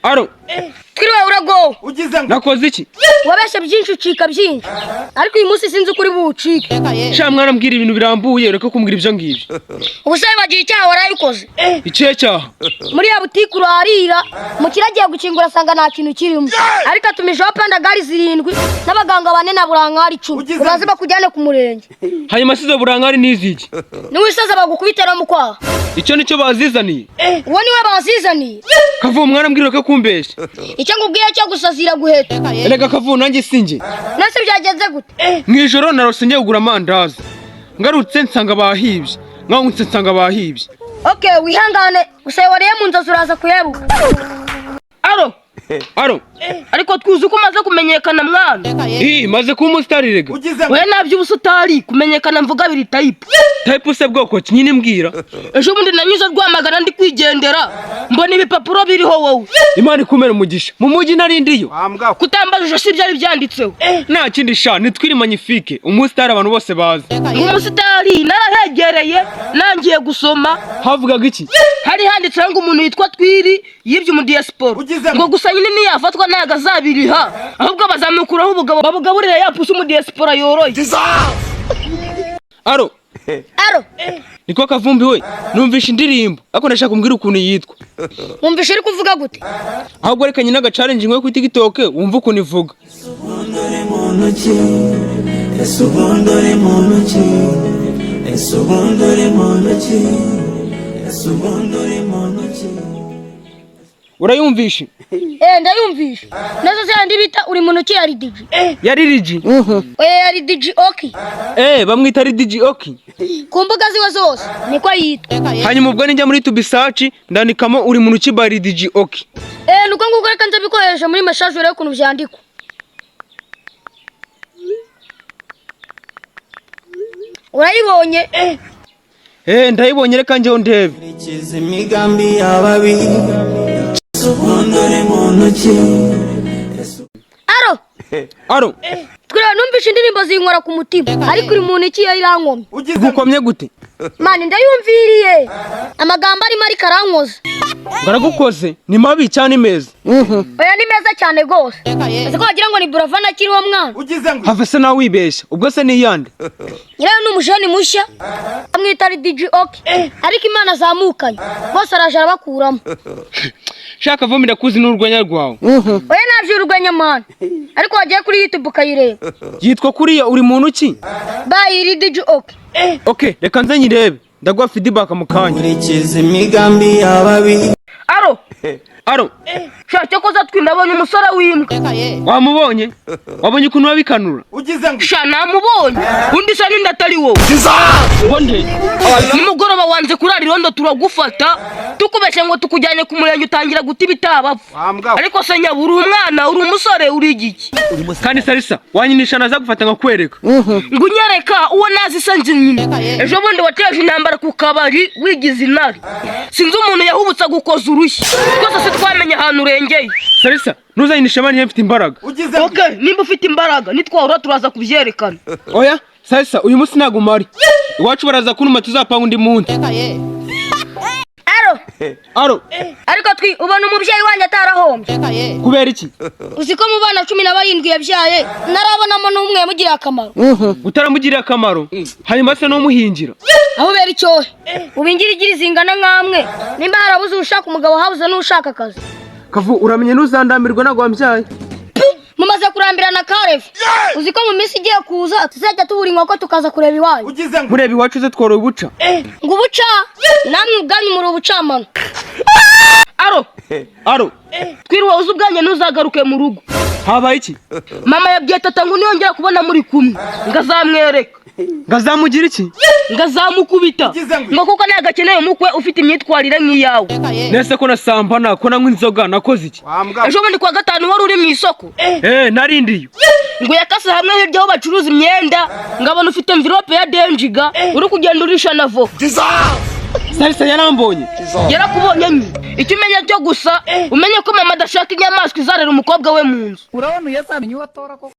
Aro. Twiriwe urago. Nakoze iki? Wabeshe byinshi ucika byinshi. Ariko uyu munsi sinzi kuri bucike. Sha mwana mbwira ibintu birambuye reka kumbwira ibyo ngibyo. Ubusabe bagiye icyaha warayikoze. Ikihe cyaha? Muri ya butike urarira, mu kiragiye gukingura sanga nta kintu kirimo. Ariko atumijeho pandagari 7 n'abaganga 4 na burankari 10. Uraze bakujyane ku murenge. Hanyuma sizo burankari niziki? Niwisaza bagukubitera mu kwaha. Icyo nicyo bazizaniye. Uwo niwe bazizaniye. Kavu mwana mbwira reka kumbesha. Icyo ngubwiye cyo gusazira guheta. Erega Kavu nanjye sinjye. Nase byagenze gute? Mwijoro narose ngiye kugura amandazi. Ngarutse nsanga bahibye. Nkangutse nsanga bahibye. Okay, wihangane. Gusa wariye mu nzozi uraza kuyeruka. Aro. Ariko twuzi ko umaze kumenyekana mwana. Maze kuba umusitari rega. We nabyo ubusitari kumenyekana mvuga biri type. Type se bwoko ki nyine mbwira. Ejo bundi nanyuze rwamagana ndi kwigendera. Mbona ibipapuro biriho wowe. Imana ikumera umugisha. Mu mujyi narindiyo. Kutambajije si byari byanditseho. Nta kindi sha nitwiri magnifique. Umusitari abantu bose bazi. Umusitari narahegereye nangiye gusoma. Havugaga iki? Hari handitseho ngo umuntu yitwa Twiri yibye mu diaspora. Ngo gusa nyine niyafatwa ntaga azabiriha. Ahubwo bazamukuraho ubugabo babugaburira yapusa mu diaspora yoroye. Aro. Niko Kavumbi we. Numvisha indirimbo. Ako ndashaka kumbwira ukuntu yitwa. Wumvisha iri kuvuga gute? Ahubwo reka nyina challenge ngwe ku TikTok wumva ukuntu ivuga. Urayumvisha? Ndayumvisha. Nazo zandi bita uri muntu ki yari DJ. Yari Rigi. Yari DJ Oki. Bamwita ari DJ Oki. Ku mbuga ziwe zose niko yitwa. Hanyuma ubwo ninjya muri YouTube search ndandikamo uri muntu ki bari DJ Oki. Nuko nguko reka nza bikoresha muri message rero kuntu byandikwa. Urayibonye? Ndayibonye reka njyeho ndebe. Imigambi yababi. Aro. Twira numvisha indirimbo zinkora ku mutima. Ariko uri muntu iki yarankomye. Gukomye gute? Mani ndayumviriye. Amagambo ari mari karankoze. Ngaragukoze ni mabi cyane meza. Oya ni meza cyane gose. Ese ko wagira ngo ni Buravana kiri wo mwana. Have se nawe wibesha. Ubwo se ni yande. Nyirayo n'umujeni mushya. Amwita ari DJ Oki. Ariko Imana azamukanye. Bose arajara bakuramo. Shaka Vumbi ndakuzi n'urwenya rwawe. Oya navyo urwenya man. Ariko wagiye kuri YouTube ukayireba. Yitwa kuriya uri muntu ki? Bayiri DJ Oki. Okay, reka nze nyirebe. Ndagwa feedback mu kanya. Urikiza imigambi yababi. Aro. Shaka koza twindabonye umusore w'imbwa. Wamubonye? Wabonye ukuntu wabikanura? Sha namubonye. Undi se ninda atari wowe. Bonde. Nimugoroba wanze kurara irondo turagufata. Tukubeshe ngo tukujyanye ku murenge utangira guti bitabafu. Ariko se nyabura umwana uri umusore uri igiki. Kandi Sarisa wanyinisha naza gufata ngakwereka. Ngunyereka uwo nazi sanze nyine. Ejo bundi wateje intambara ku kabari wigize inari. Sinzi umuntu yahubutsa gukoza urushyi. Twese twamenye ahantu urengeye. Sarisa nuzayinisha mani mfite imbaraga. Okay, nimba ufite imbaraga nitwahura turaza kubyerekana. Oya, Sarisa uyu munsi nagumari. Iwacu baraza kunuma tuzapanga undi munsi. Aro. Ariko ubona umubyeyi wanjye atarahombye. Kubera iki? Uziko mu bana 17 yabyaye narabonamo n'umwe mugira akamaro. Utaramugirira akamaro. Hanyuma se no muhingira. Aho bera icyo. Ubingirigiri zingana nkamwe. Nimba harabuze ushaka umugabo habuze n'ushaka akazi. Kavu uramenye nuzandamirwa nago wambyaye. Mumaze kurambirana Karefu. Uziko mu minsi igiye kuza tuzajya tubura inkoko tukaza kureba iwanyu. Kureba iwacu ze tworoye ubuca. Ngo ubuca namwe ubwanyu muri ubucamano. Aro. Twiriwe uzi ubwanye ntuzagaruke mu rugo. Habaye iki? Mama yabwiye tata ngo niyongera kubona muri kumwe. Ngazamwereka. Ngazamugira iki? Ngazamukubita. Ngo kuko nagakeneye umukwe ufite imyitwarire nk'iyawe. Nese ko nasambana ko nanywa inzoga nakoze iki? Ejo bundi kwa gatanu wari uri mu isoko. Narindiyo. Ngo yakase hamwe hirya aho bacuruza imyenda. Ngabona ufite envelope ya Denjiga uri kugenda urisha navo. Sarisa yarambonye. Yarakubonye nyine. Icyo umenya cyo gusa umenye ko mama adashaka inyamaswa izarera umukobwa we mu nzu. Urabona uyasamenye watora ko